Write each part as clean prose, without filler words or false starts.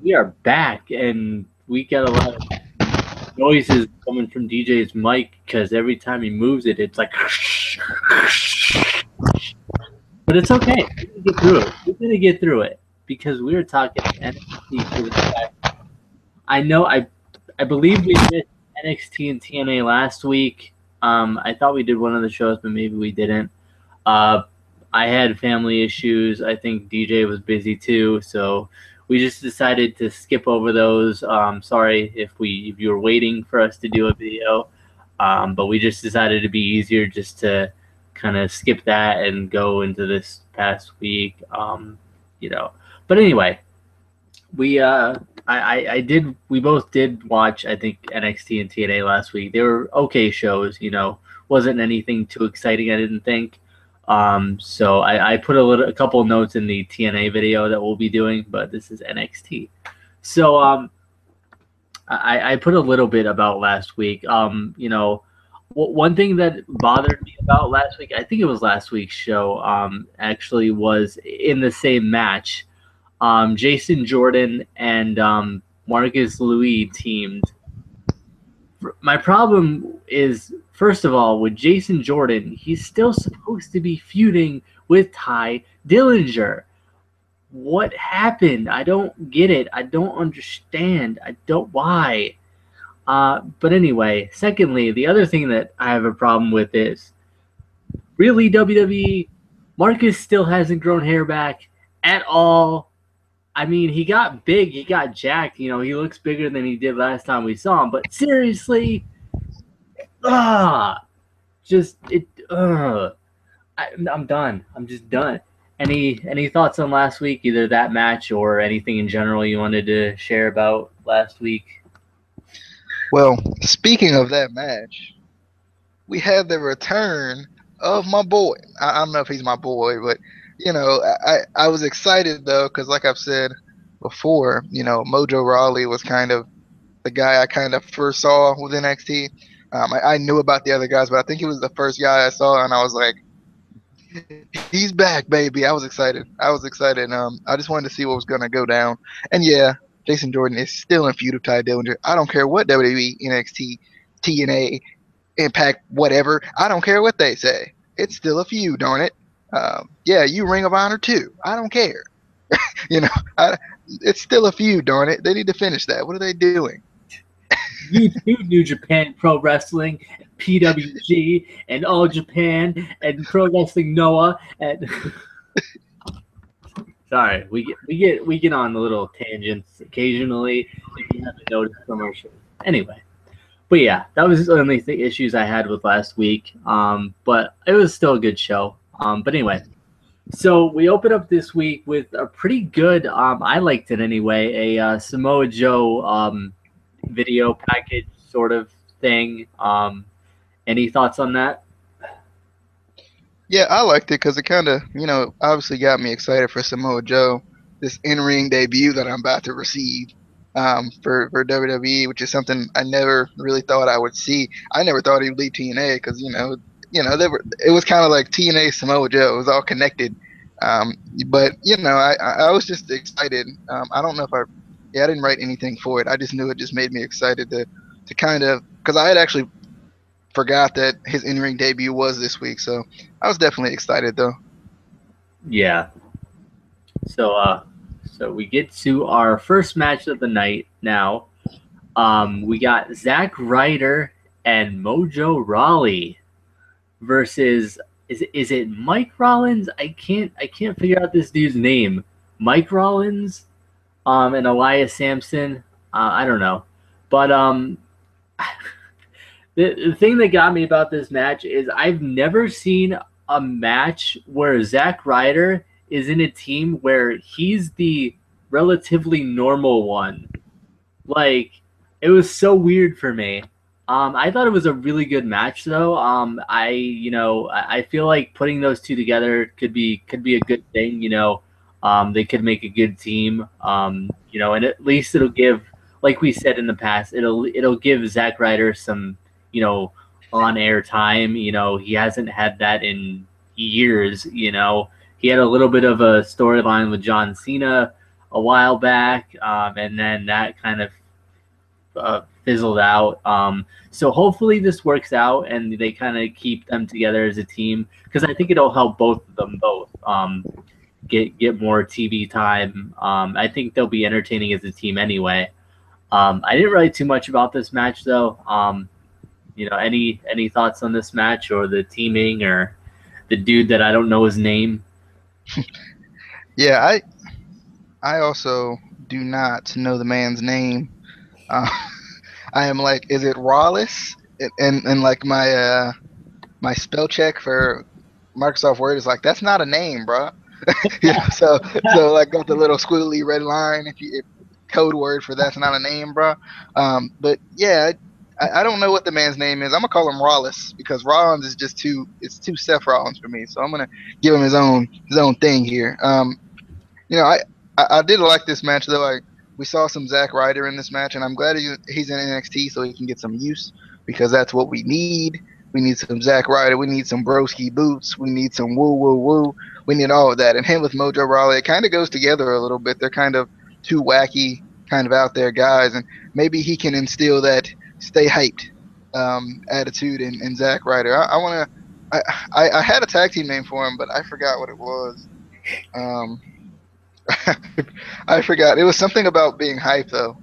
We are back, and we got a lot of noises coming from DJ's mic because every time he moves it, it's like. But it's okay. We're gonna get through it. We're gonna get through it because we were talking NXT for the fact. I know. I believe we did NXT and TNA last week. I thought we did one of the shows, but maybe we didn't. I had family issues. I think DJ was busy too, so we just decided to skip over those. Sorry if you were waiting for us to do a video, but we just decided to be easier just to kind of skip that and go into this past week. But anyway, we both did watch, I think, NXT and TNA last week. They were okay shows, wasn't anything too exciting, I didn't think. So I put a couple notes in the TNA video that we'll be doing, but this is NXT. So I put a little bit about last week. One thing that bothered me about last week, I think it was last week's show, actually was in the same match. Jason Jordan and Marcus Louis teamed. My problem is, first of all, with Jason Jordan, he's still supposed to be feuding with Ty Dillinger. What happened? I don't get it. I don't understand. Why? But anyway, secondly, the other thing that I have a problem with is, really, WWE, Marcus still hasn't grown hair back at all. I mean, he got big, he got jacked. He looks bigger than he did last time we saw him. But seriously, I'm done. I'm just done. Any thoughts on last week, either that match or anything in general you wanted to share about last week? Well, speaking of that match, we had the return of my boy. I don't know if he's my boy, but I was excited though, because like I've said before, Mojo Rawley was kind of the guy I kind of first saw with NXT. I knew about the other guys, but I think he was the first guy I saw, and I was like, he's back, baby. I was excited. I just wanted to see what was going to go down. And yeah, Jason Jordan is still in feud with Ty Dillinger. I don't care what WWE, NXT, TNA, Impact, whatever. I don't care what they say. It's still a feud, darn it. Yeah, you Ring of Honor too. I don't care. It's still a feud, darn it. They need to finish that. What are they doing? You too, New Japan Pro Wrestling, PWG, and All Japan, and Pro Wrestling Noah, and sorry, we get on a little tangents occasionally. If you haven't noticed from our show, anyway. But yeah, that was the only issues I had with last week. But it was still a good show. But anyway, so we open up this week with a pretty good. I liked it anyway. A Samoa Joe video package sort of thing. Any thoughts on that? Yeah, I liked it because it kind of, obviously got me excited for Samoa Joe, this in-ring debut that I'm about to receive for WWE, which is something I never really thought I would see. I never thought he'd leave TNA because, it was kind of like TNA Samoa Joe. It was all connected. But, I was just excited. I don't know if I didn't write anything for it. I just knew it just made me excited to kind of, because I had actually forgot that his in-ring debut was this week. So I was definitely excited though. Yeah. So we get to our first match of the night now. We got Zack Ryder and Mojo Rawley versus is it Mike Rollins? I can't figure out this dude's name. Mike Rollins and Elias Sampson. I don't know. But the thing that got me about this match is I've never seen a match where Zack Ryder is in a team where he's the relatively normal one. Like, it was so weird for me. I thought it was a really good match though. I feel like putting those two together could be a good thing. They could make a good team. And at least it'll give, like we said in the past, it'll give Zack Ryder some, on-air time. He hasn't had that in years. He had a little bit of a storyline with John Cena. a while back, and then that kind of fizzled out. So hopefully this works out and they kind of keep them together as a team, because I think it'll help both of them get more TV time. I think they'll be entertaining as a team anyway. I didn't write too much about this match though. Any thoughts on this match or the teaming or the dude that I don't know his name? Yeah, I also do not know the man's name. I am like, is it Rawless? And like my spell check for Microsoft Word is like, that's not a name, bro. So like got the little squiggly red line if code word for that's not a name, bro. But yeah, I don't know what the man's name is. I'm gonna call him Rawless because Rollins is just too Seth Rollins for me. So I'm gonna give him his own thing here. I did like this match though. We saw some Zack Ryder in this match, and I'm glad he's in NXT so he can get some use because that's what we need. We need some Zack Ryder. We need some broski boots. We need some woo woo woo. We need all of that. And him with Mojo Rawley, it kind of goes together a little bit. They're kind of two wacky, kind of out there guys, and maybe he can instill that stay hyped attitude in Zack Ryder. I had a tag team name for him, but I forgot what it was. I forgot. It was something about being hyped though.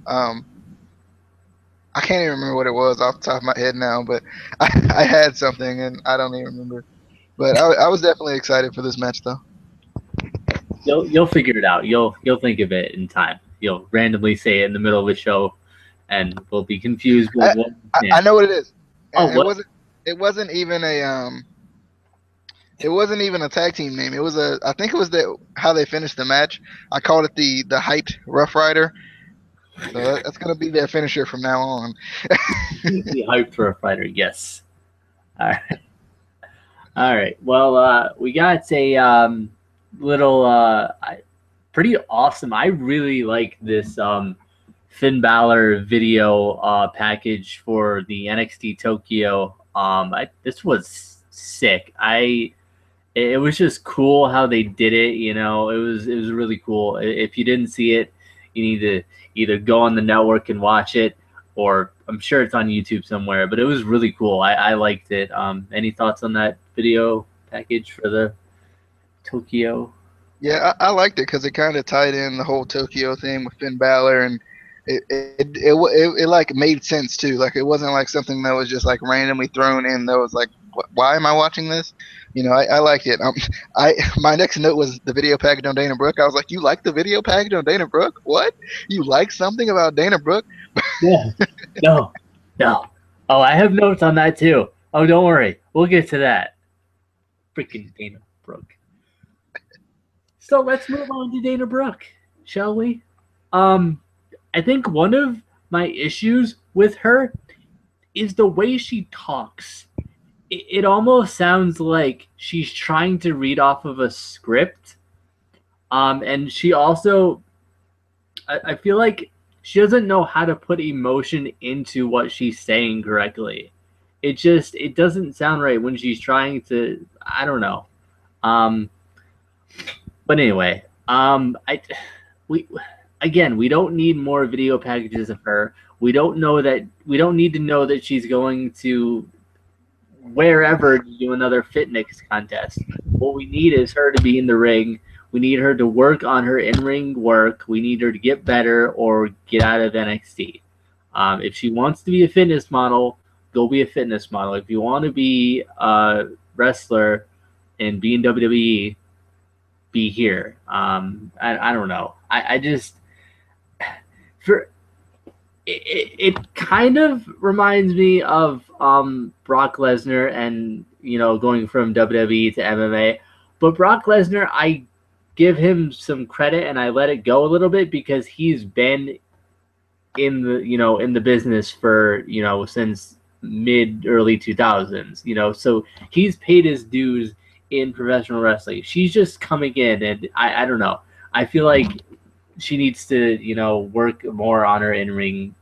I can't even remember what it was off the top of my head now, but I had something and I don't even remember. But I was definitely excited for this match though. You'll figure it out. You'll think of it in time. You'll randomly say it in the middle of a show, and we'll be confused. I know what it is. What? It wasn't even a tag team name. It was I think it was how they finished the match. I called it the hyped Rough Rider. So that's gonna be their finisher from now on. The hyped Rough Rider, yes. All right. Well, we got a little pretty awesome. I really like this Finn Balor video package for the NXT Tokyo. This was sick. It was just cool how they did it. It was really cool. If you didn't see it, you need to either go on the network and watch it, or I'm sure it's on YouTube somewhere. But it was really cool. I liked it. Any thoughts on that video package for the Tokyo? Yeah, I liked it because it kind of tied in the whole Tokyo thing with Finn Balor, and it like made sense too. Like it wasn't like something that was just like randomly thrown in. That was like, why am I watching this? I liked it. My next note was the video package on Dana Brooke. I was like, you like the video package on Dana Brooke? What? You like something about Dana Brooke? Yeah. No. Oh, I have notes on that too. Oh, don't worry. We'll get to that. Freaking Dana Brooke. So let's move on to Dana Brooke, shall we? I think one of my issues with her is the way she talks. It almost sounds like she's trying to read off of a script. And she also, I feel like she doesn't know how to put emotion into what she's saying correctly. It doesn't sound right when she's trying to, I don't know. But anyway, we don't need more video packages of her. We don't need to know that she's going to wherever to do another fitness contest. What we need is her to be in the ring. We need her to work on her in-ring work. We need her to get better or get out of NXT. If she wants to be a fitness model, go be a fitness model. If you want to be a wrestler and be in WWE, be here. I don't know. I just it kind of reminds me of Brock Lesnar and going from WWE to MMA. But Brock Lesnar, I give him some credit and I let it go a little bit because he's been in the business for since mid early 2000s. So he's paid his dues in professional wrestling. She's just coming in, and I don't know. I feel like she needs to work more on her in-ring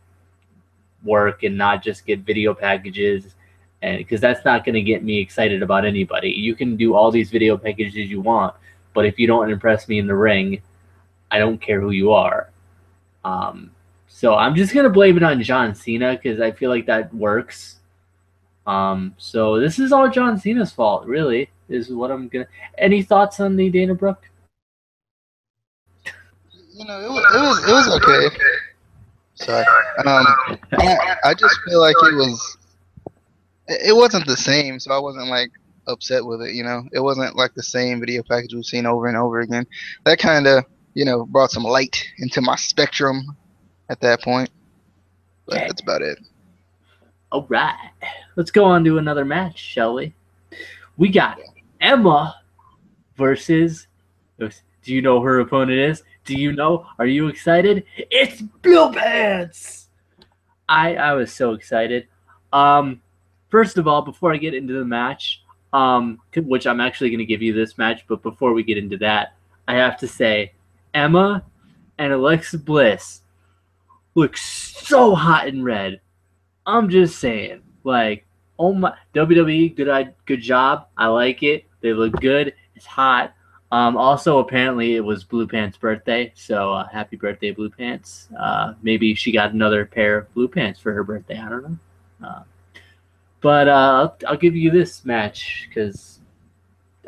work and not just get video packages, and because that's not going to get me excited about anybody. You can do all these video packages you want, but if you don't impress me in the ring, I don't care who you are. So I'm just gonna blame it on John Cena because I feel like that works. So this is all John Cena's fault, really. Is what I'm gonna. Any thoughts on the Dana Brooke? It was okay. Sorry. I just feel like it wasn't the same, so I wasn't like upset with it. It wasn't like the same video package we've seen over and over again. That kind of brought some light into my spectrum at that point. But that's about it. All right, let's go on to another match, shall we? We got Emma versus. Do you know who her opponent is? Do you know? Are you excited? It's Blue Pants. I was so excited. First of all, before I get into the match, which I'm actually going to give you this match, but before we get into that, I have to say, Emma and Alexa Bliss look so hot in red. I'm just saying, like, oh my, WWE, good job. I like it. They look good. It's hot. Also, apparently, it was Blue Pants' birthday, so happy birthday, Blue Pants. Maybe she got another pair of Blue Pants for her birthday. I don't know. But I'll give you this match because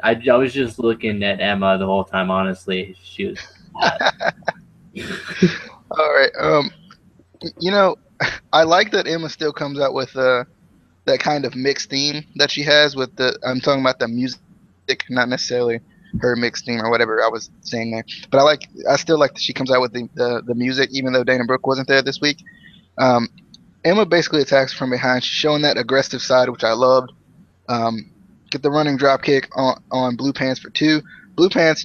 I was just looking at Emma the whole time. Honestly, she was hot. All right. I like that Emma still comes out with that kind of mixed theme that she has with I'm talking about the music, not necessarily her mixed theme or whatever I was saying there. But I still like that she comes out with the music, even though Dana Brooke wasn't there this week. Emma basically attacks from behind. She's showing that aggressive side, which I loved. Get the running drop kick on Blue Pants for 2. Blue Pants,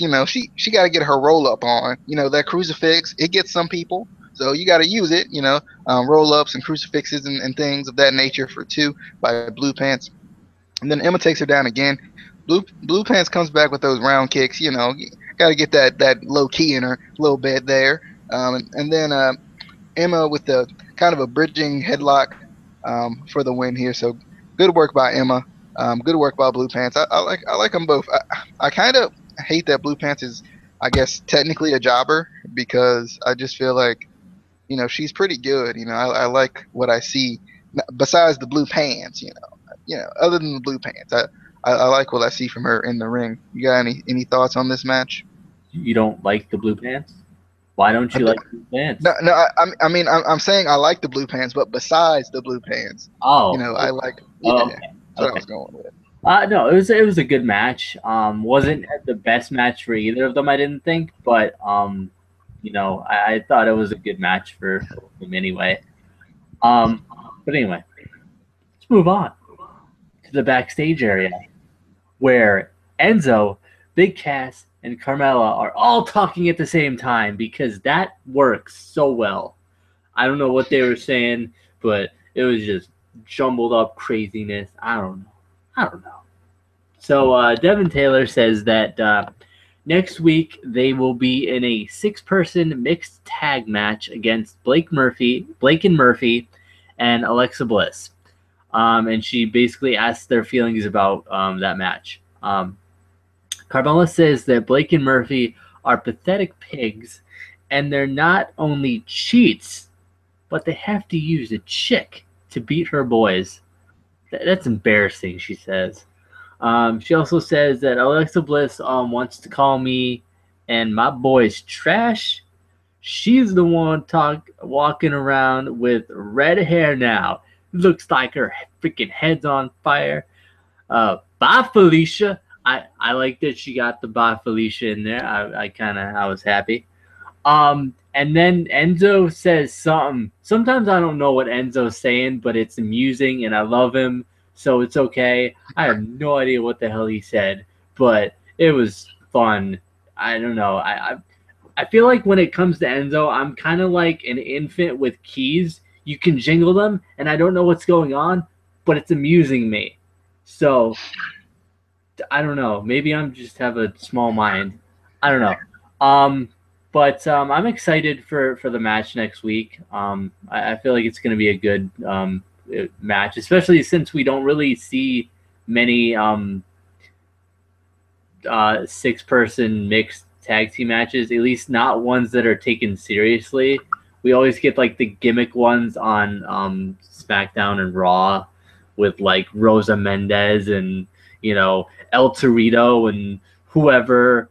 she got to get her roll up on. That crucifix, it gets some people. So you got to use it, roll ups and crucifixes and things of that nature for 2 by Blue Pants. And then Emma takes her down again. Blue Pants comes back with those round kicks, got to get that low key in her a little bit there. And then Emma with the kind of a bridging headlock for the win here. So good work by Emma. Good work by Blue Pants. I like them both. I kind of hate that Blue Pants is, I guess, technically a jobber because I just feel like, she's pretty good. I like what I see besides the blue pants. Other than the blue pants, I like what I see from her in the ring. You got any thoughts on this match? You don't like the Blue Pants? Why don't you like Blue Pants? No. I mean, I'm saying I like the Blue Pants, but besides the blue pants, I like. Yeah, okay. That's what I was going with. No, it was a good match. Wasn't the best match for either of them, I didn't think, but I thought it was a good match for them anyway. But anyway, let's move on to the backstage area where Enzo, Big Cass, and Carmella are all talking at the same time because that works so well. I don't know what they were saying, but it was just jumbled up craziness. I don't know. So Devin Taylor says that next week they will be in a 6-person mixed tag match against Blake and Murphy, and Alexa Bliss. And she basically asks their feelings about that match. Carmella says that Blake and Murphy are pathetic pigs, and they're not only cheats, but they have to use a chick to beat her boys. That's embarrassing, she says. She also says that Alexa Bliss wants to call me and my boys trash. She's the one walking around with red hair now. Looks like her freaking head's on fire. Bye, Felicia. I like that she got the bye, Felicia in there. I was happy. And then Enzo says something. Sometimes I don't know what Enzo's saying, but it's amusing and I love him, so it's okay. I have no idea what the hell he said, but it was fun. I don't know. I feel like when it comes to Enzo, I'm kind of like an infant with keys. You can jingle them, and I don't know what's going on, but it's amusing me. So, I don't know. Maybe I'm just have a small mind. I don't know. But I'm excited for the match next week. I feel like it's going to be a good match, especially since we don't really see many 6-person mixed tag team matches, at least not ones that are taken seriously. We always get like the gimmick ones on SmackDown and Raw with like Rosa Mendez and El Torito and whoever.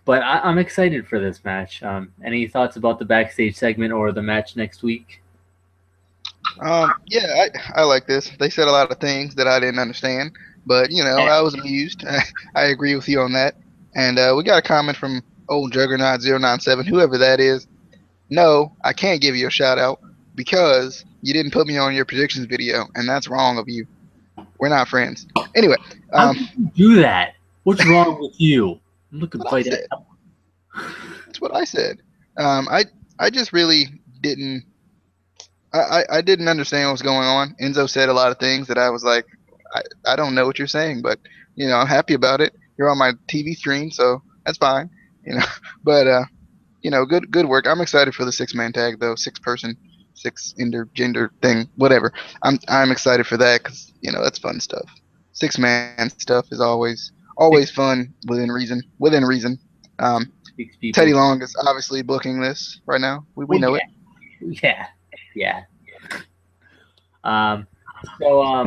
But I'm excited for this match. Any thoughts about the backstage segment or the match next week? Yeah, I like this. They said a lot of things that I didn't understand, but I was amused. I agree with you on that. And we got a comment from old Juggernaut 097, whoever that is. No, I can't give you a shout out because you didn't put me on your predictions video, and that's wrong of you. We're not friends. Anyway, how can you do that? What's wrong with you? I'm looking for that. That's what I said. I just really didn't. I didn't understand what was going on. Enzo said a lot of things that I was like, I don't know what you're saying, but I'm happy about it. You're on my TV screen, so that's fine. But good work. I'm excited for the 6-man tag though, 6-person, 6-gender thing, whatever. I'm excited for that because that's fun stuff. 6-man stuff is always fun within reason. Teddy Long is obviously booking this right now. We know it. Yeah. So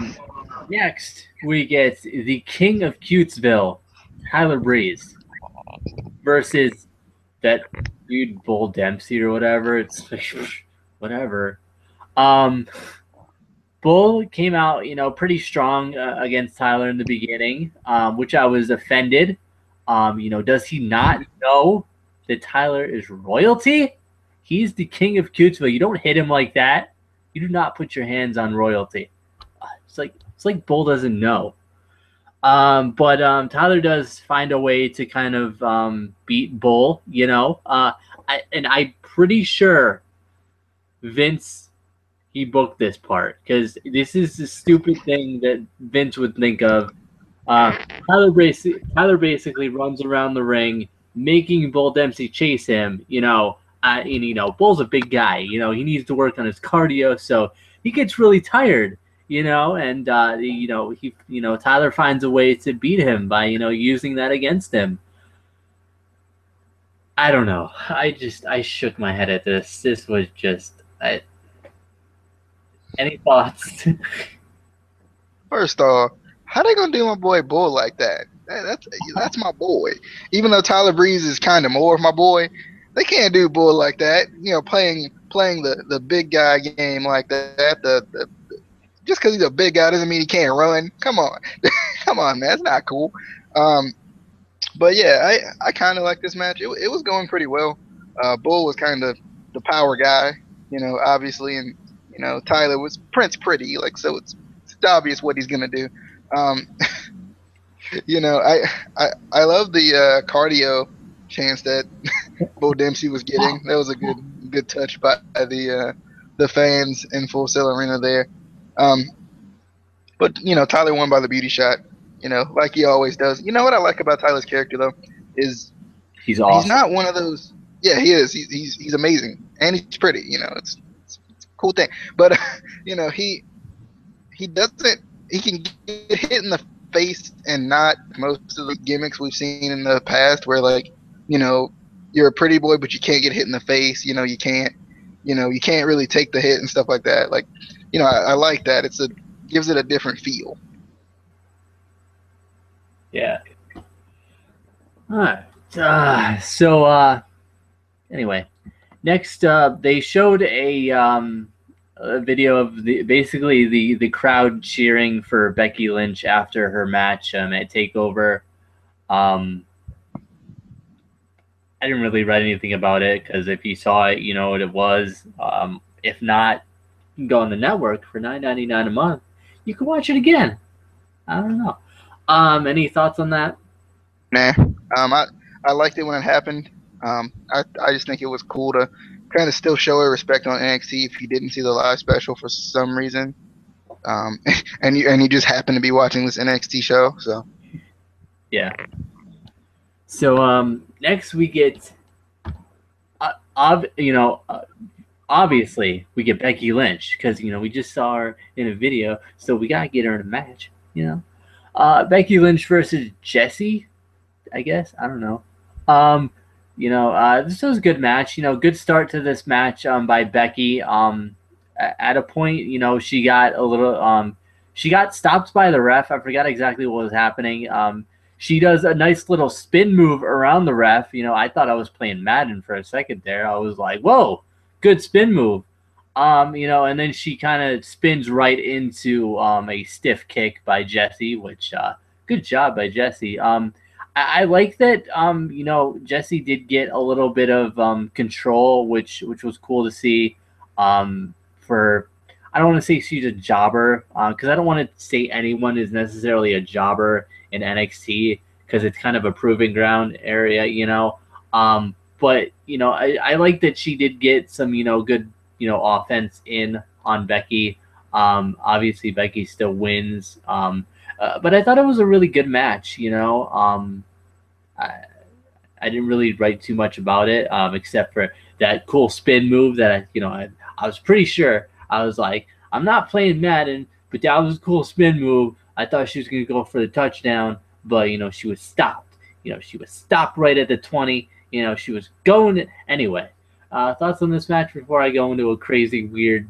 next we get the King of Cutesville, Tyler Breeze, versus that dude Bull Dempsey or whatever. It's like, whatever. Bull came out, pretty strong against Tyler in the beginning, which I was offended. Does he not know that Tyler is royalty? He's the King of Cutesville. You don't hit him like that. You do not put your hands on royalty. It's like Bull doesn't know. But Tyler does find a way to kind of beat Bull. I'm pretty sure Vince, he booked this part because this is the stupid thing that Vince would think of. Tyler basically runs around the ring, making Bull Dempsey chase him. Bull's a big guy. He needs to work on his cardio, so he gets really tired. And Tyler finds a way to beat him by using that against him. I don't know. I shook my head at this. This was just. Any thoughts? First off, how they gonna do my boy Bull like that? That's my boy. Even though Tyler Breeze is kind of more of my boy, they can't do Bull like that. Playing the big guy game like that. Just because he's a big guy doesn't mean he can't run. Come on, come on, man. That's not cool. But yeah, I kind of like this match. It was going pretty well. Bull was kind of the power guy, obviously, and Tyler was Prince Pretty, so it's obvious what he's gonna do. I love the cardio chance that Bo Dempsey was getting. That was a good touch by the fans in Full Sail Arena there. But Tyler won by the beauty shot, like he always does. You know what I like about Tyler's character though is he's awesome. He's not one of those. Yeah, he is. He's amazing, and he's pretty. It's a cool thing. But he doesn't. He can get hit in the face and not most of the gimmicks we've seen in the past, where you're a pretty boy, but you can't get hit in the face. You can't. You can't really take the hit and stuff like that. I like that. Gives it a different feel. Yeah. All right. So anyway, next they showed a video of the crowd cheering for Becky Lynch after her match at TakeOver. I didn't really write anything about it because if you saw it, you know what it was. If not, you can go on the network for $9.99 a month. You can watch it again. I don't know. Any thoughts on that? Nah. I liked it when it happened. I just think it was cool to kind of still show her respect on NXT if you didn't see the live special for some reason. And you just happen to be watching this NXT show, so. Yeah. So next we get, obviously we get Becky Lynch because we just saw her in a video, so we gotta get her in a match. Becky Lynch versus Jessie. I guess. I don't know. Um, this was a good match. Good start to this match by Becky. At a point, she got a little she got stopped by the ref. I forgot exactly what was happening. She does a nice little spin move around the ref. I thought I was playing Madden for a second there. I was like, whoa, good spin move. And then she kind of spins right into a stiff kick by Jesse, which good job by Jesse. I like that. Jesse did get a little bit of control, which was cool to see. For I don't want to say she's a jobber because I don't want to say anyone is necessarily a jobber in NXT because it's kind of a proving ground area. But I like that she did get some good offense in on Becky. Obviously Becky still wins. But I thought it was a really good match. I didn't really write too much about it, except for that cool spin move that I was pretty sure. I was like, I'm not playing Madden, but that was a cool spin move. I thought she was going to go for the touchdown, but she was stopped. She was stopped right at the 20. She was going anyway. Thoughts on this match before I go into a crazy weird.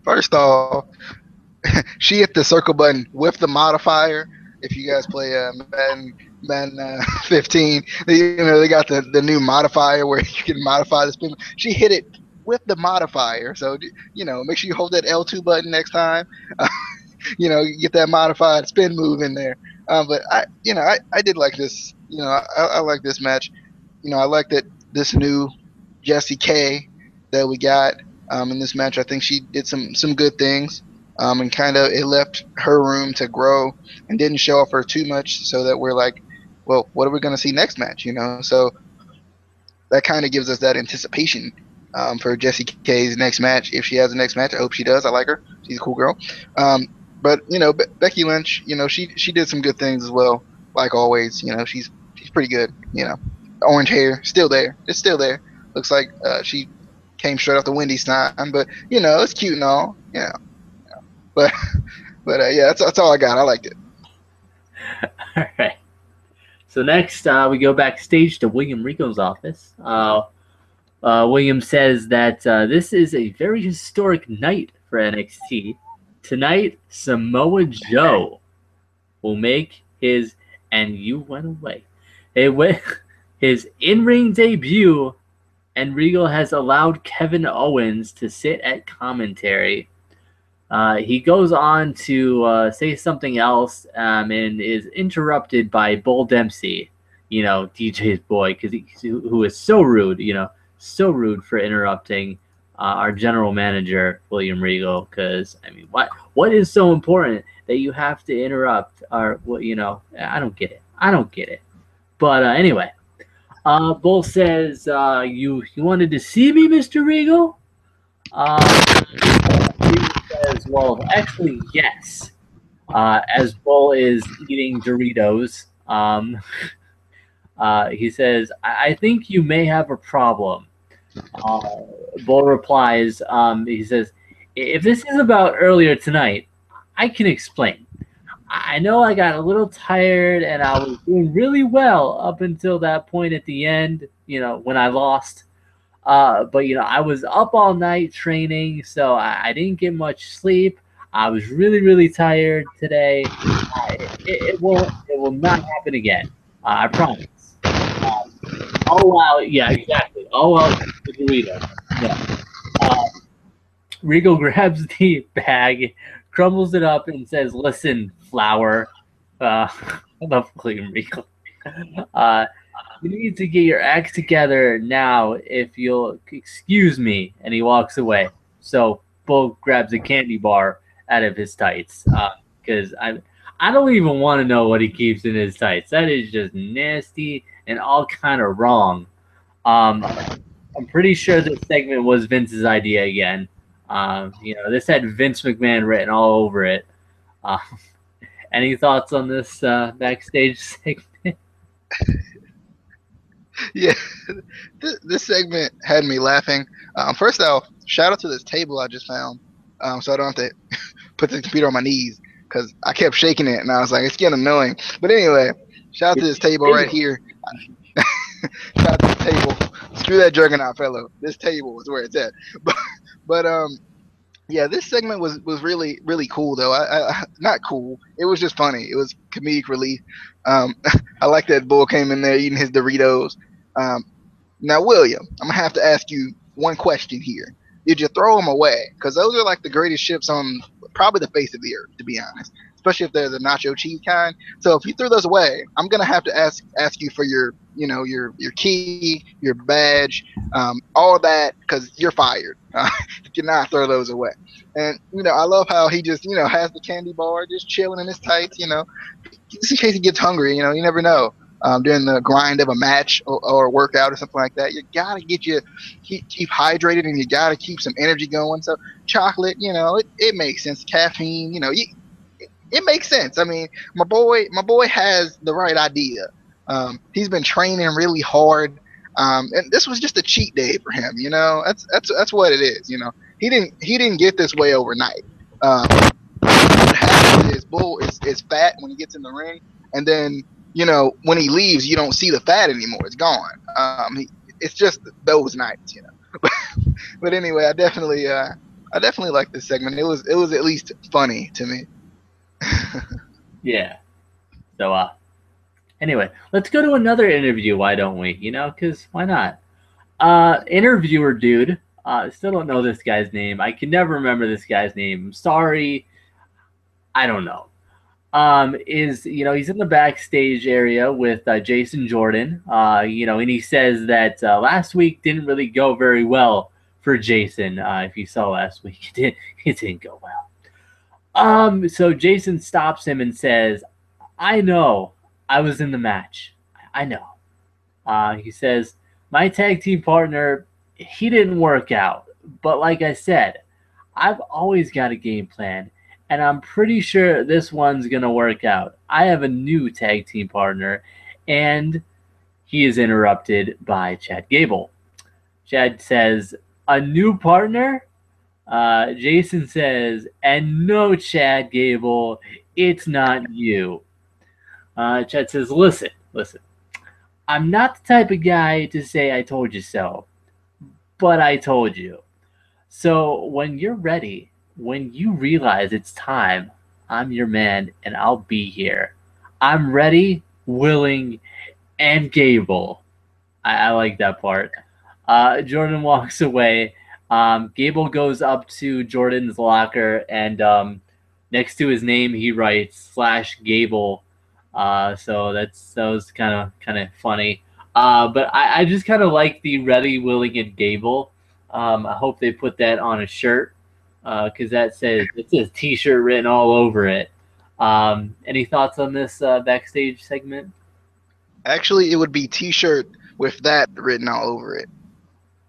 First off, she hit the circle button with the modifier. If you guys play Madden 15, they got the new modifier where you can modify the spin. She hit it with the modifier, so make sure you hold that L2 button next time. You get that modified spin move in there. But I did like this. I like this match. I like that this new Jessie K that we got in this match. I think she did some good things. And kind of it left her room to grow and didn't show off her too much, so that we're like, well, what are we going to see next match? So that kind of gives us that anticipation for Jessie K's next match. If she has a next match, I hope she does. I like her. She's a cool girl. But Becky Lynch, she did some good things as well. Like always, she's pretty good. Orange hair, still there. It's still there. Looks like she came straight off the Wendy's time, but it's cute and all. But yeah, that's all I got. I liked it. All right. So next, we go backstage to William Regal's office. William says that this is a very historic night for NXT. Tonight, Samoa Joe will make his "and you went away" his in-ring debut, and Regal has allowed Kevin Owens to sit at commentary. He goes on to say something else and is interrupted by Bull Dempsey, DJ's boy, who is so rude, so rude for interrupting our general manager, William Regal. Because, what is so important that you have to interrupt I don't get it. But anyway, Bull says, you wanted to see me, Mr. Regal? Says, well, actually, yes. As Bull is eating Doritos, he says, I think you may have a problem. Bull replies, he says, if this is about earlier tonight, I can explain. I know I got a little tired and I was doing really well up until that point at the end, when I lost. But I was up all night training, so I didn't get much sleep. I was really, really tired today. It will not happen again. I promise. Oh wow, yeah, exactly. Oh well, the burrito. Yeah. Regal grabs the bag, crumbles it up, and says, "Listen, flower." I love William Regal. You need to get your act together now, if you'll excuse me. And he walks away. So Bull grabs a candy bar out of his tights, because I don't even want to know what he keeps in his tights. That is just nasty and all kind of wrong. I'm pretty sure this segment was Vince's idea again. This had Vince McMahon written all over it. Any thoughts on this backstage segment? Yeah, this segment had me laughing. First off, shout out to this table I just found, so I don't have to put the computer on my knees. because I kept shaking it and I was like, it's getting annoying. But anyway, shout out to this table right here. Shout out to the table. Screw that juggernaut fellow. This table is where it's at. But yeah, this segment was really really cool though. I not cool. It was just funny. It was comedic relief. I like that Bull came in there eating his Doritos. Um, Now, William, I'm gonna have to ask you one question here. Did you throw them away? Because those are like the greatest chips on probably the face of the earth, to be honest. Especially if they're the nacho cheese kind. So if you threw those away, I'm gonna have to ask you for your your key, your badge, all that, because you're fired. You cannot throw those away. And I love how he just has the candy bar, just chilling in his tights. Just in case he gets hungry. You never know. During the grind of a match or a workout or something like that, you gotta keep hydrated, and you gotta keep some energy going. So chocolate, it makes sense. Caffeine, it makes sense. I mean, my boy has the right idea. He's been training really hard, and this was just a cheat day for him. That's what it is. He didn't get this way overnight. What happens is Bull is fat when he gets in the ring, and then when he leaves, you don't see the fat anymore. It's gone. It's just those nights. But anyway, I definitely like this segment. It was at least funny to me. Yeah. So anyway, let's go to another interview. Why don't we? Because why not? Interviewer dude. Still don't know this guy's name. I can never remember this guy's name. I'm sorry. I don't know. He's in the backstage area with Jason Jordan, and he says that last week didn't really go very well for Jason. If you saw last week, it didn't go well. So Jason stops him and says, "I know I was in the match. I know." He says, "My tag team partner, he didn't work out, but like I said, I've always got a game plan. And I'm pretty sure this one's going to work out. I have a new tag team partner." And he is interrupted by Chad Gable. Chad says, "A new partner?" Jason says, "And no, Chad Gable, it's not you." Chad says, listen. I'm not the type of guy to say I told you so, but I told you. So when you're ready, when you realize it's time, I'm your man and I'll be here. I'm ready, willing, and Gable. I like that part. Jordan walks away. Gable goes up to Jordan's locker, and next to his name he writes /Gable. So that was kind of funny. But I just kind of like the ready, willing, and Gable. I hope they put that on a shirt. Because it says T-shirt written all over it. Any thoughts on this backstage segment? Actually, it would be T-shirt with that written all over it.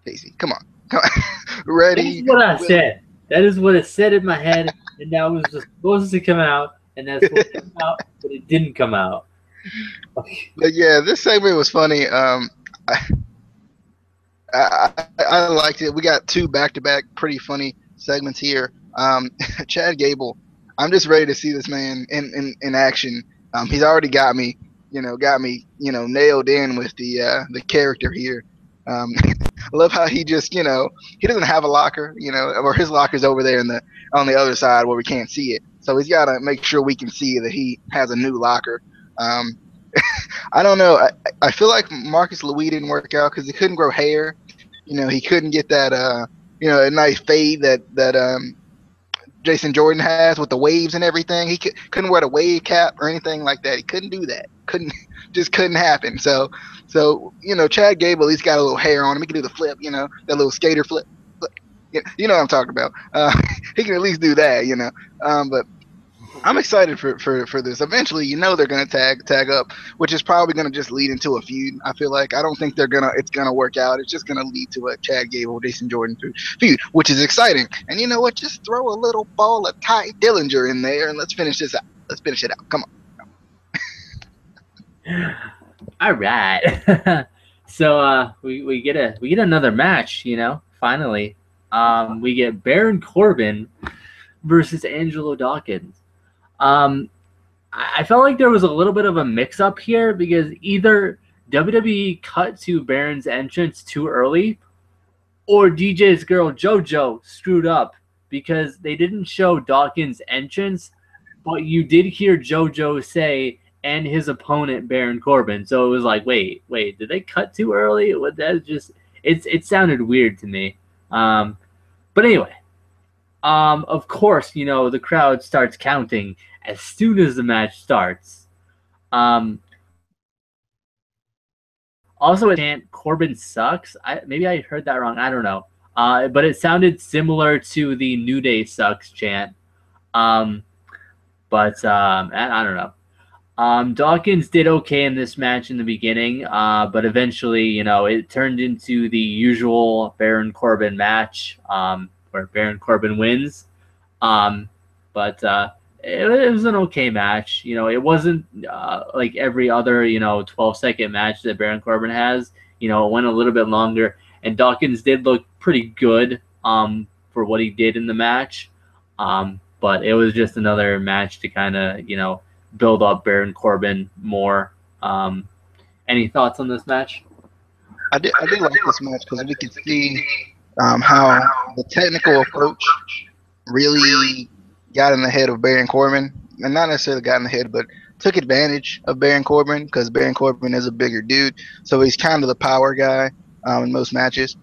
Casey, come on. Ready? That's what I said. That is what it said in my head, and that was just supposed to come out, and that's what came out, but it didn't come out. But yeah, this segment was funny. I liked it. We got two back-to-back pretty funny segments here. Chad Gable, I'm just ready to see this man in action. He's already got me nailed in with the character here. I love how he just he doesn't have a locker, or his locker's over there on the other side where we can't see it. So he's got to make sure we can see that he has a new locker. I don't know. I feel like Marcus Louis didn't work out because he couldn't grow hair. He couldn't get that a nice fade that Jason Jordan has with the waves and everything. He couldn't wear the wave cap or anything like that. He couldn't do that. Couldn't happen. So Chad Gable, he's got a little hair on him. He can do the flip, that little skater flip. You know what I'm talking about. He can at least do that, But I'm excited for this. Eventually, they're gonna tag up, which is probably gonna just lead into a feud. I feel like I don't think it's gonna work out. It's just gonna lead to a Chad Gable, Jason Jordan feud, which is exciting. And you know what? Just throw a little ball of Ty Dillinger in there and let's finish this out. Let's finish it out. Come on. All right. So we get another match. Finally, we get Baron Corbin versus Angelo Dawkins. I felt like there was a little bit of a mix-up here because either WWE cut to Baron's entrance too early, or DJ's girl JoJo screwed up because they didn't show Dawkins' entrance, but you did hear JoJo say and his opponent Baron Corbin. So it was like, wait, did they cut too early? That just it sounded weird to me. But anyway, of course, the crowd starts counting as soon as the match starts. Also, a chant Corbin sucks. Maybe I heard that wrong. I don't know. But it sounded similar to the New Day sucks chant. But I don't know. Dawkins did okay in this match in the beginning, but eventually, it turned into the usual Baron Corbin match, where Baron Corbin wins. But it was an okay match. It wasn't like every other 12-second match that Baron Corbin has. It went a little bit longer, and Dawkins did look pretty good for what he did in the match. But it was just another match to kind of build up Baron Corbin more. Any thoughts on this match? I did like this match because we could see how the technical approach really got in the head of Baron Corbin, and not necessarily got in the head, but took advantage of Baron Corbin because Baron Corbin is a bigger dude, so he's kind of the power guy in most matches.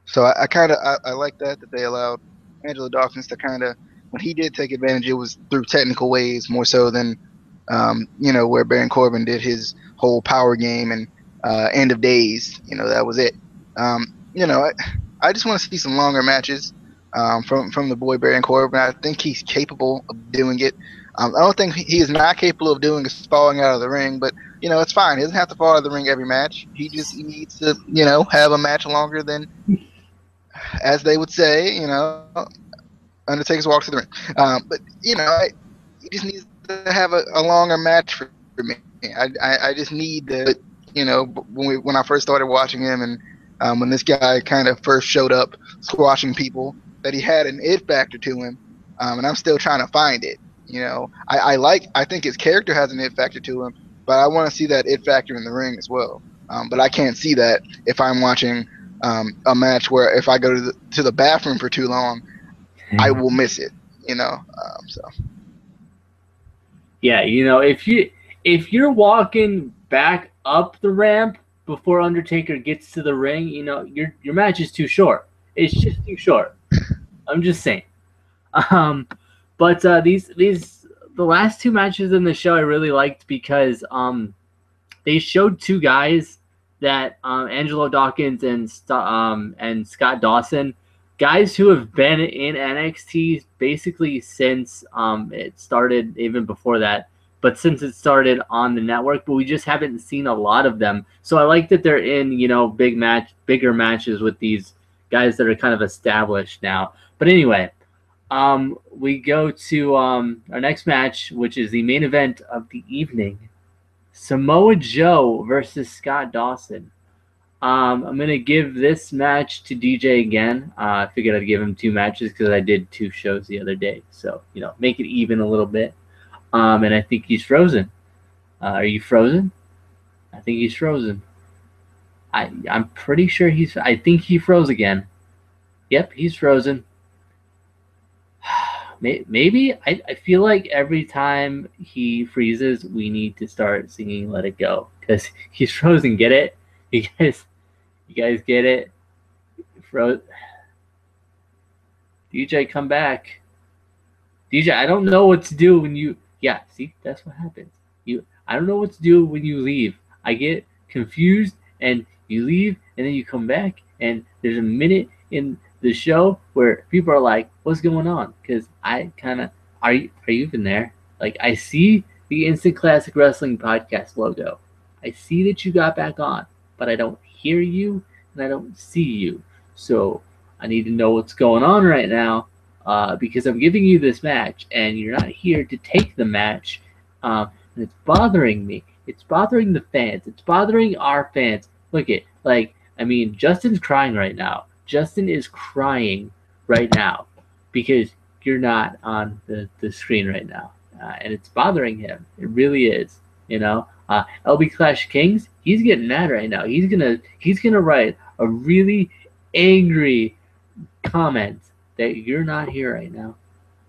So I like that they allowed Angelo Dawkins to kind of, when he did take advantage, it was through technical ways more so than where Baron Corbin did his whole power game and end of days. That was it. I just want to see some longer matches from the boy Baron Corbin. I think he's capable of doing it. I don't think he is not capable of doing is falling out of the ring, but it's fine. He doesn't have to fall out of the ring every match. He just needs to have a match longer than, as they would say, Undertaker's walk to the ring. But he just needs to have a longer match for me. I just need to, when I first started watching him, and when this guy kind of first showed up squashing people, that he had an it factor to him, and I'm still trying to find it. I think his character has an it factor to him, but I want to see that it factor in the ring as well. But I can't see that if I'm watching a match where if I go to the bathroom for too long, I will miss it. So. Yeah, if you're walking back up the ramp before Undertaker gets to the ring, your match is too short. It's just too short. I'm just saying. But the last two matches in the show I really liked because they showed two guys that Angelo Dawkins and Scott Dawson, guys who have been in NXT basically since it started, even before that, but since it started on the network, but we just haven't seen a lot of them. So I like that they're in, bigger matches with these guys that are kind of established now. But anyway, we go to our next match, which is the main event of the evening. Samoa Joe versus Scott Dawson. I'm going to give this match to DJ again. I figured I'd give him two matches because I did two shows the other day. So, make it even a little bit. And I think he's frozen. Are you frozen? I think he's frozen. I'm pretty sure I think he froze again. Yep, he's frozen. Maybe I feel like every time he freezes, we need to start singing "Let It Go" because he's frozen. Get it? You guys get it? DJ, come back. DJ, I don't know what to do when you. Yeah, see, that's what happens. I don't know what to do when you leave. I get confused, and you leave, and then you come back, and there's a minute in the show where people are like, "What's going on?" Because I kind of are you even there? Like, I see the Instant Classic Wrestling Podcast logo. I see that you got back on, but I don't hear you and I don't see you. So I need to know what's going on right now because I'm giving you this match and you're not here to take the match. And it's bothering me. It's bothering the fans. It's bothering our fans. Look it, Justin's crying right now. Justin is crying right now because you're not on the screen right now. and it's bothering him. It really is. LB Clash Kings, he's getting mad right now. He's gonna write a really angry comment that you're not here right now.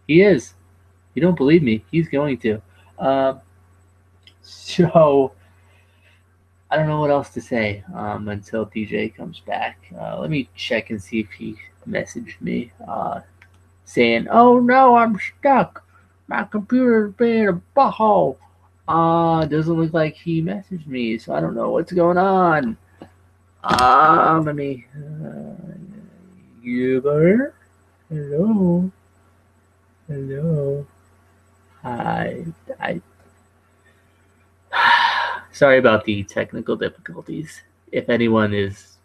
He is. You don't believe me? He's going to. So I don't know what else to say until DJ comes back. Let me check and see if he messaged me saying, "Oh no, I'm stuck. My computer's being a butthole." Doesn't look like he messaged me, so I don't know what's going on. Let me. You there? Hello. Hello. Hi. Sorry about the technical difficulties. If anyone is,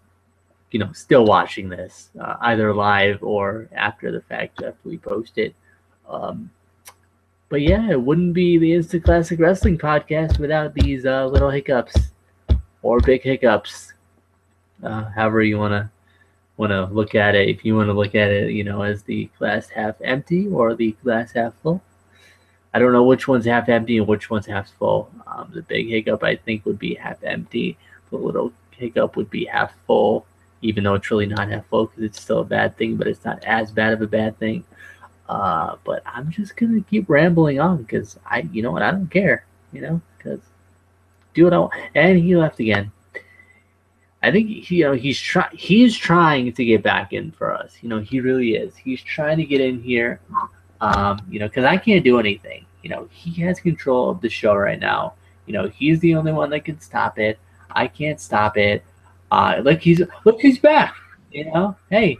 still watching this, either live or after the fact after we post it. But yeah, it wouldn't be the Instant Classic Wrestling podcast without these little hiccups or big hiccups. However you wanna look at it. If you want to look at it, as the glass half empty or the glass half full. I don't know which one's half empty and which one's half full. The big hiccup, I think, would be half empty. The little hiccup would be half full, even though it's really not half full because it's still a bad thing, but it's not as bad of a bad thing. But I'm just going to keep rambling on because I don't care, because do what I want. And he left again. I think he's trying to get back in for us. He really is. He's trying to get in here. Because I can't do anything. He has control of the show right now. He's the only one that can stop it. I can't stop it. He's back. Hey,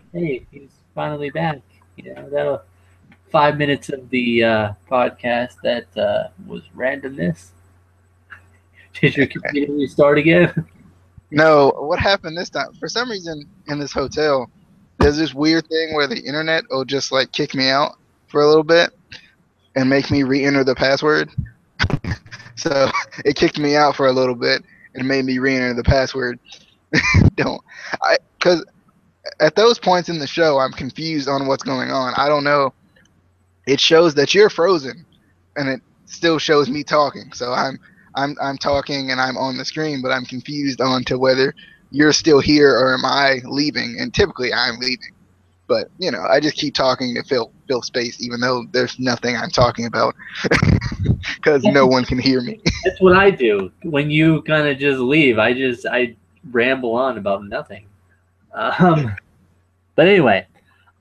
he's finally back. That'll 5 minutes of the podcast that was randomness. Did your computer restart again? No, what happened this time? For some reason, in this hotel, there's this weird thing where the internet will just like kick me out for a little bit and make me re-enter the password. So it kicked me out for a little bit and made me re-enter the password. Because at those points in the show, I'm confused on what's going on. I don't know. It shows that you're frozen, and it still shows me talking. So I'm talking and I'm on the screen, but I'm confused on to whether you're still here or am I leaving. And typically I'm leaving. But, I just keep talking to fill space, even though there's nothing I'm talking about because no one can hear me. That's what I do. When you kind of just leave, I ramble on about nothing. But anyway,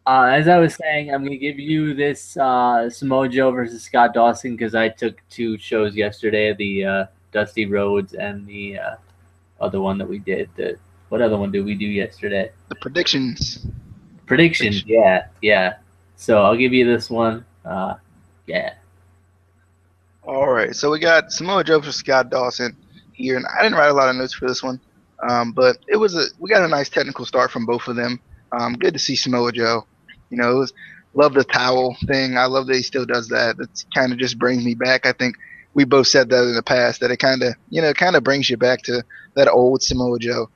as I was saying, I'm going to give you this Samoa Joe versus Scott Dawson because I took 2 shows yesterday, the Dusty Rhodes and the other one that we did. What other one did we do yesterday? The predictions. Predictions, yeah. So I'll give you this one. Yeah. All right. So we got Samoa Joe for Scott Dawson here, and I didn't write a lot of notes for this one, but we got a nice technical start from both of them. Good to see Samoa Joe. Love the towel thing. I love that he still does that. That kind of just brings me back. I think we both said that in the past that it kind of brings you back to that old Samoa Joe.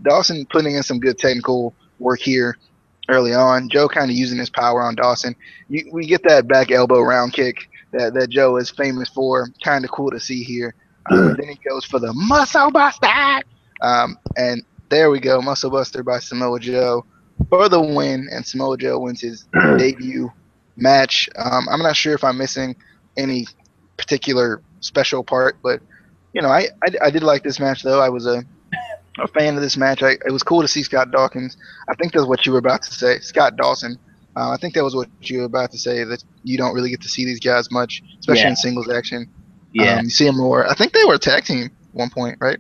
Dawson putting in some good technical work here early on. Joe kind of using his power on Dawson. We get that back elbow round kick that Joe is famous for. Kind of cool to see here. Then he goes for the Muscle Buster. And there we go. Muscle Buster by Samoa Joe for the win. And Samoa Joe wins his debut match. I'm not sure if I'm missing any particular special part, but I did like this match though. I was a fan of this match. It was cool to see Scott Dawkins. I think that's what you were about to say, Scott Dawson. I think that was what you were about to say, that you don't really get to see these guys much, especially in singles action. Yeah. You see them more. I think they were a tag team at one point, right?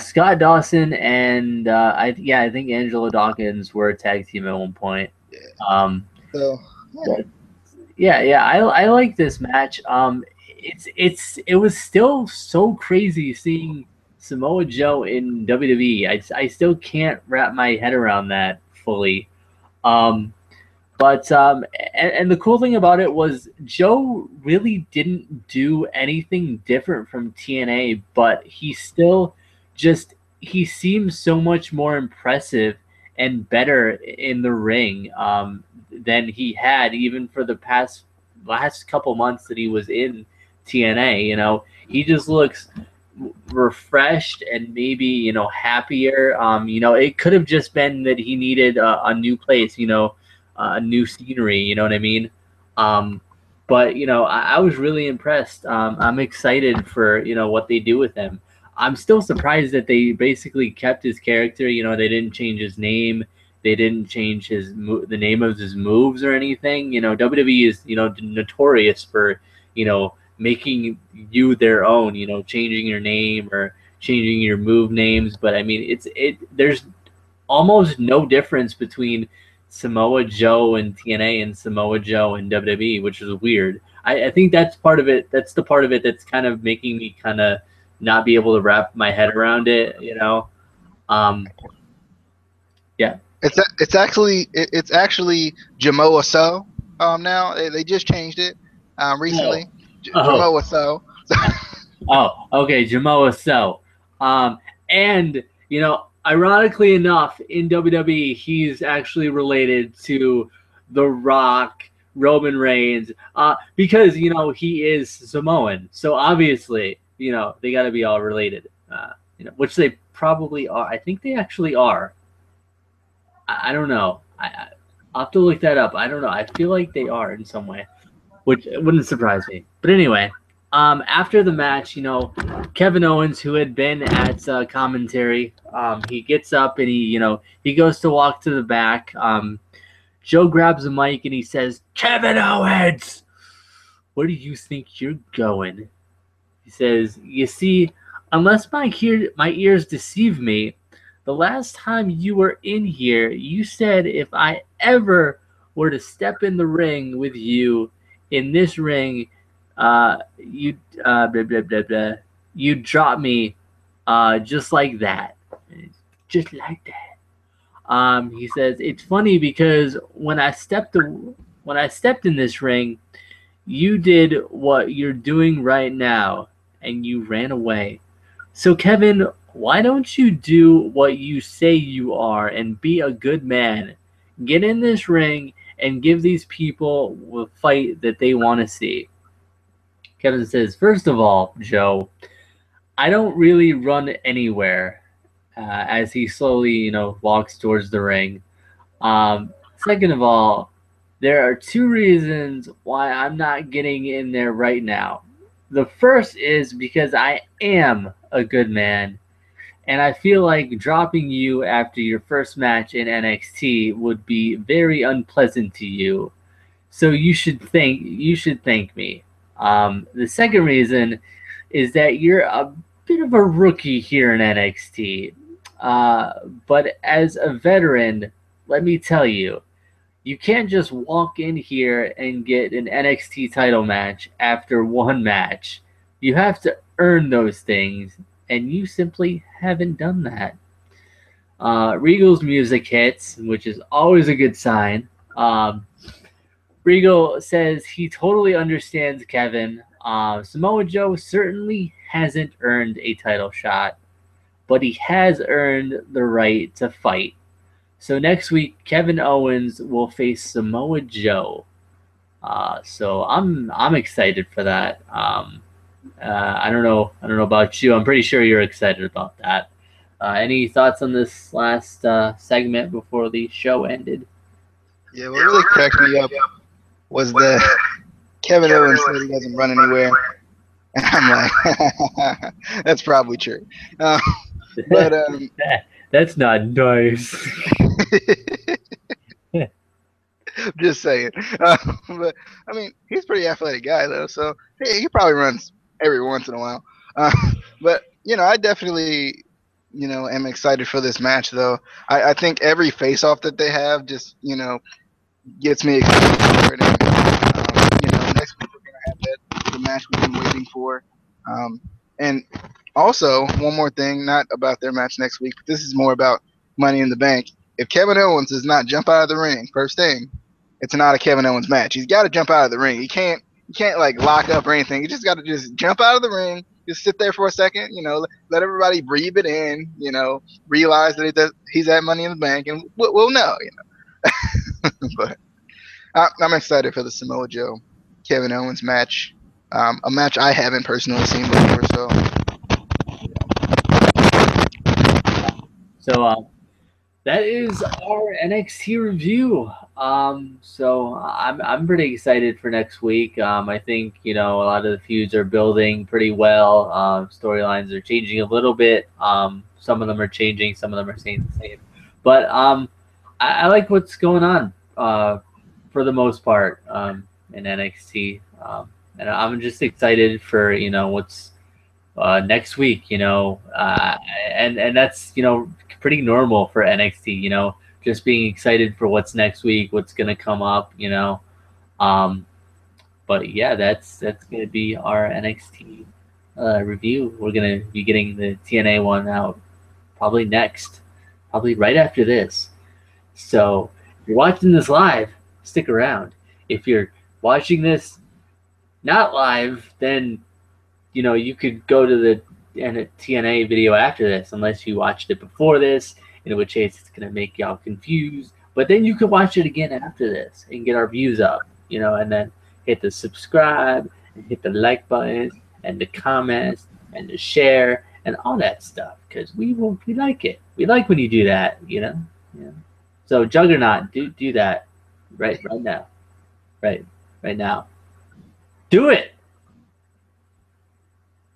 Scott Dawson and I think Angelo Dawkins were a tag team at one point. I like this match. It was still so crazy seeing Samoa Joe in WWE. I still can't wrap my head around that fully. And the cool thing about it was Joe really didn't do anything different from TNA, but he still he seems so much more impressive and better in the ring than he had even for the past last couple months that he was in TNA. You know, he just looks refreshed and maybe, you know, happier. You know, it could have just been that he needed a new place, you know, a new scenery. You know what I mean? Um, but you know, I was really impressed. I'm excited for, you know, what they do with him. I'm still surprised that they basically kept his character. You know, they didn't change his name. They didn't change the name of his moves or anything. You know, WWE is, you know, notorious for, you know, making you their own. You know, changing your name or changing your move names. But I mean, there's almost no difference between Samoa Joe and TNA and Samoa Joe and WWE, which is weird. I think that's part of it. That's the part of it that's kind of making me kind of not be able to wrap my head around it. You know, yeah. It's actually Jamoa So. Now they just changed it recently. Oh. Jamoa So. Oh, okay, Jamoa So. And you know, ironically enough, in WWE, he's actually related to The Rock, Roman Reigns, because you know he is Samoan. So obviously, you know, they got to be all related. You know, which they probably are. I think they actually are. I don't know. I'll have to look that up. I don't know. I feel like they are in some way, which wouldn't surprise me. But anyway, after the match, you know, Kevin Owens, who had been at commentary, he gets up and he goes to walk to the back. Joe grabs the mic and he says, "Kevin Owens, where do you think you're going?" He says, "You see, unless my ears deceive me, the last time you were in here, you said if I ever were to step in the ring with you, in this ring, you blah, blah, blah, blah, you drop me just like that." Just like that. He says, "It's funny because when I stepped in this ring, you did what you're doing right now, and you ran away. So Kevin, why don't you do what you say you are and be a good man? Get in this ring and give these people the fight that they want to see." Kevin says, "First of all, Joe, I don't really run anywhere," as he slowly, you know, walks towards the ring. Second of all, there are two reasons why I'm not getting in there right now. The first is because I am a good man, and I feel like dropping you after your first match in NXT would be very unpleasant to you. So you should thank me. The second reason is that you're a bit of a rookie here in NXT. But as a veteran, let me tell you, you can't just walk in here and get an NXT title match after one match. You have to earn those things, and you simply haven't done that." Regal's music hits, which is always a good sign. Regal says he totally understands Kevin. Samoa Joe certainly hasn't earned a title shot, but he has earned the right to fight. So next week, Kevin Owens will face Samoa Joe. So I'm excited for that. I don't know about you. I'm pretty sure you're excited about that. Any thoughts on this last segment before the show ended? Yeah, what really cracked me up was that Kevin Owens said he doesn't run anywhere, and I'm like, that's probably true. But that's not nice. Just saying. But I mean, he's a pretty athletic guy though, so he probably runs every once in a while. But you know, I definitely, you know, am excited for this match though. I think every face-off that they have just, you know, gets me excited for it. And, you know, next week we're gonna have the match we've been waiting for. And also, one more thing, not about their match next week, but this is more about Money in the Bank. If Kevin Owens does not jump out of the ring, first thing, it's not a Kevin Owens match. He's got to jump out of the ring. He can't like lock up or anything. He just got to just jump out of the ring, just sit there for a second, you know, let everybody breathe it in, you know, realize that he's at Money in the Bank, and we'll know, you know. But I'm excited for the Samoa Joe Kevin Owens match, a match I haven't personally seen before. So that is our NXT review. So I'm pretty excited for next week. I think a lot of the feuds are building pretty well. Storylines are changing a little bit. Some of them are changing, some of them are staying the same. But I like what's going on for the most part in NXT. And I'm just excited for what's next week. And that's pretty normal for NXT. Just being excited for what's next week, what's gonna come up. But yeah, that's gonna be our NXT review. We're gonna be getting the TNA one out probably next, probably right after this. So if you're watching this live, stick around. If you're watching this not live, then you could go to the TNA video after this, unless you watched it before this, in which case it's gonna make y'all confused. But then you can watch it again after this and get our views up, and then hit the subscribe and hit the like button and the comments and the share and all that stuff, because we like it. We like when you do that, Yeah. So Juggernaut, do that right now, right now. Do it.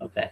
Okay.